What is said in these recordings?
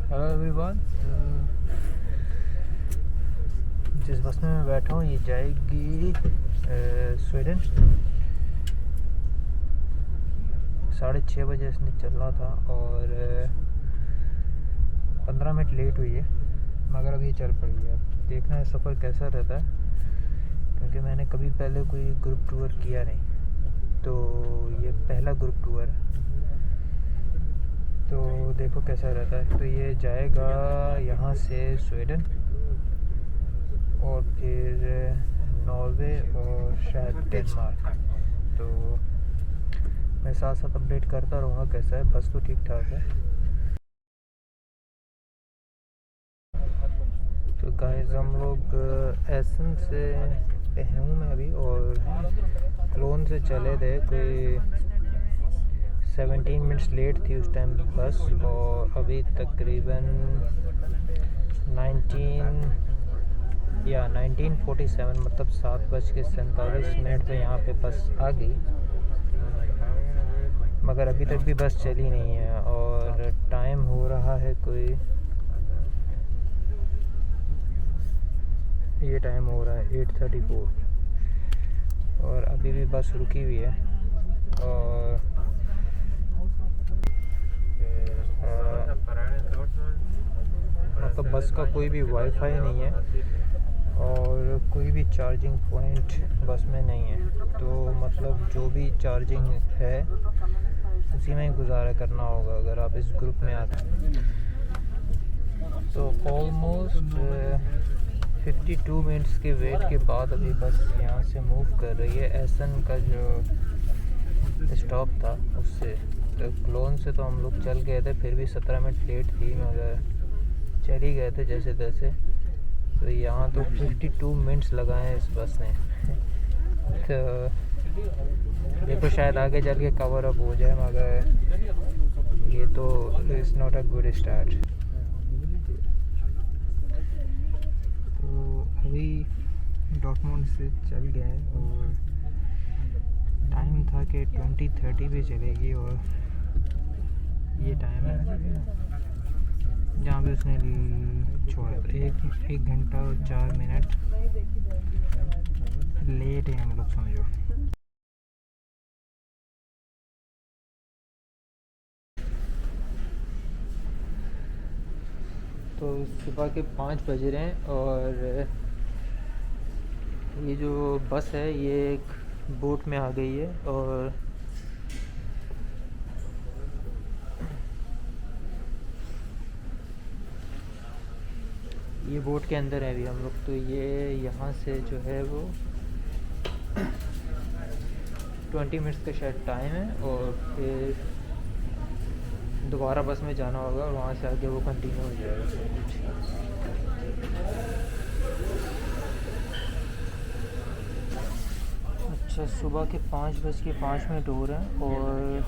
Hello everyone. जिस बस में मैं बैठा हूँ ये जाएगी स्वीडन। 6:30 बजे इसने चलना था और 15 मिनट लेट हुई है, मगर अब ये चल पड़ी है। अब देखना है सफ़र कैसा रहता है, क्योंकि मैंने कभी पहले कोई ग्रुप टूर किया नहीं, तो ये पहला ग्रुप टूर है। तो देखो कैसा रहता है। तो ये जाएगा यहाँ से स्वीडन और फिर नॉर्वे और शायद डेनमार्क। तो मैं साथ साथ अपडेट करता रहूँगा कैसा है। बस तो ठीक ठाक है। तो गाइस हम लोग एसन से हूँ मैं अभी, और क्लोन से चले थे। कोई 17 मिनट्स लेट थी उस टाइम बस, और अभी तकरीबन 1947 मतलब 7:47 पे यहाँ पे बस आ गई, मगर अभी तक भी बस चली नहीं है। और टाइम हो रहा है कोई, ये टाइम हो रहा है 8:34 और अभी भी बस रुकी हुई है। और मतलब बस का कोई भी वाईफाई नहीं है और कोई भी चार्जिंग पॉइंट बस में नहीं है। तो मतलब जो भी चार्जिंग है उसी में ही गुजारा करना होगा अगर आप इस ग्रुप में आते हैं। तो ऑलमोस्ट 52 मिनट्स के वेट के बाद अभी बस यहाँ से मूव कर रही है। एसन का जो स्टॉप था उससे, तो क्लोन से तो हम लोग चल गए थे, फिर भी 17 मिनट लेट थी, मगर चल ही गए थे जैसे तैसे। तो यहाँ तो 52 मिनट्स लगाए इस बस ने। तो देखो शायद आगे चल के कवर अप हो जाए, मगर ये तो it's not a good start. तो अभी डॉर्टमुंड से चल गए और टाइम था कि 20:30 पे चलेगी, और ये टाइम है जहाँ पे उसने छोड़ा। तो 1 घंटा और 4 मिनट लेट है हम लोग, समझो। तो सुबह के 5 बज रहे हैं और ये जो बस है ये एक बोट में आ गई है, और ये बोट के अंदर है अभी हम लोग। तो ये यहाँ से जो है वो 20 मिनट्स का शायद टाइम है, और फिर दोबारा बस में जाना होगा और वहाँ से आगे वो कंटिन्यू हो जाएगा। अच्छा, सुबह के 5:05 हो रहे हैं और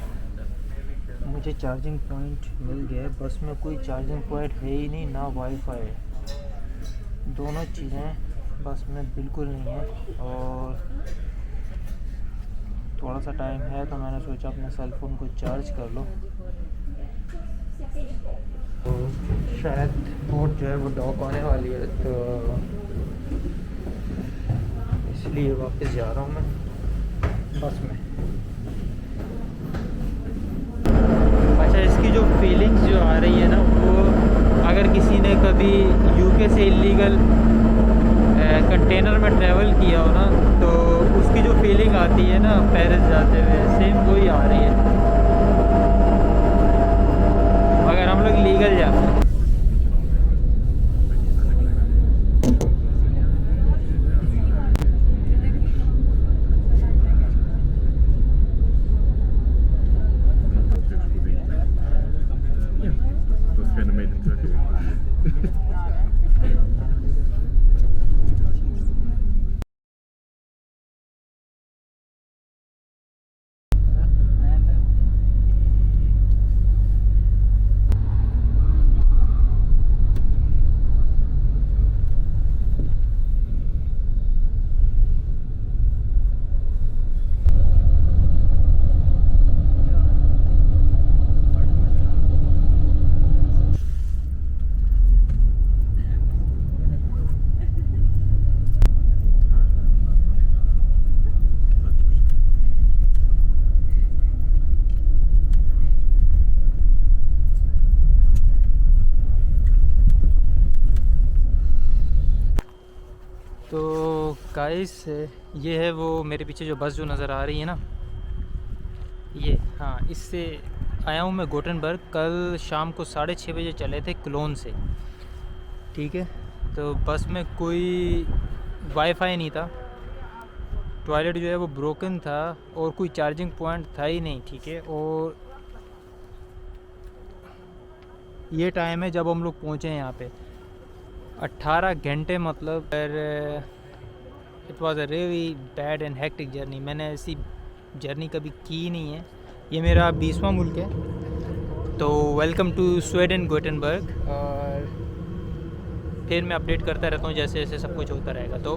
मुझे चार्जिंग पॉइंट मिल गया है। बस में कोई चार्जिंग पॉइंट है ही नहीं, ना वाईफाई है, दोनों चीज़ें बस में बिल्कुल नहीं है। और थोड़ा सा टाइम है तो मैंने सोचा अपने सेल फ़ोन को चार्ज कर लो। तो शायद बोट जो है वो डॉक होने वाली है, तो इसलिए वापस जा रहा हूँ मैं बस में। अच्छा, इसकी जो फीलिंग्स जो आ रही है ना, वो अगर किसी ने कभी यूके से इलीगल कंटेनर में ट्रैवल किया हो ना, तो उसकी जो फीलिंग आती है ना पेरिस जाते हुए, सेम वही आ रही है, मगर हम लोग लीगल जाते हैं। गाइस ये है वो मेरे पीछे जो बस जो नज़र आ रही है ना, ये हाँ, इससे आया हूँ मैं गोटेनबर्ग। कल शाम को 6:30 बजे चले थे क्लोन से, ठीक है। तो बस में कोई वाईफाई नहीं था, टॉयलेट जो है वो ब्रोकन था और कोई चार्जिंग पॉइंट था ही नहीं, ठीक है। और ये टाइम है जब हम लोग पहुँचे हैं यहाँ पे 18 घंटे, मतलब it was a really bad and hectic journey. मैंने ऐसी जर्नी कभी की नहीं है। ये मेरा 20वां मुल्क है। तो वेलकम टू स्वीडन गोटेनबर्ग। और फिर मैं अपडेट करता रहता हूँ जैसे जैसे सब कुछ होता रहेगा। तो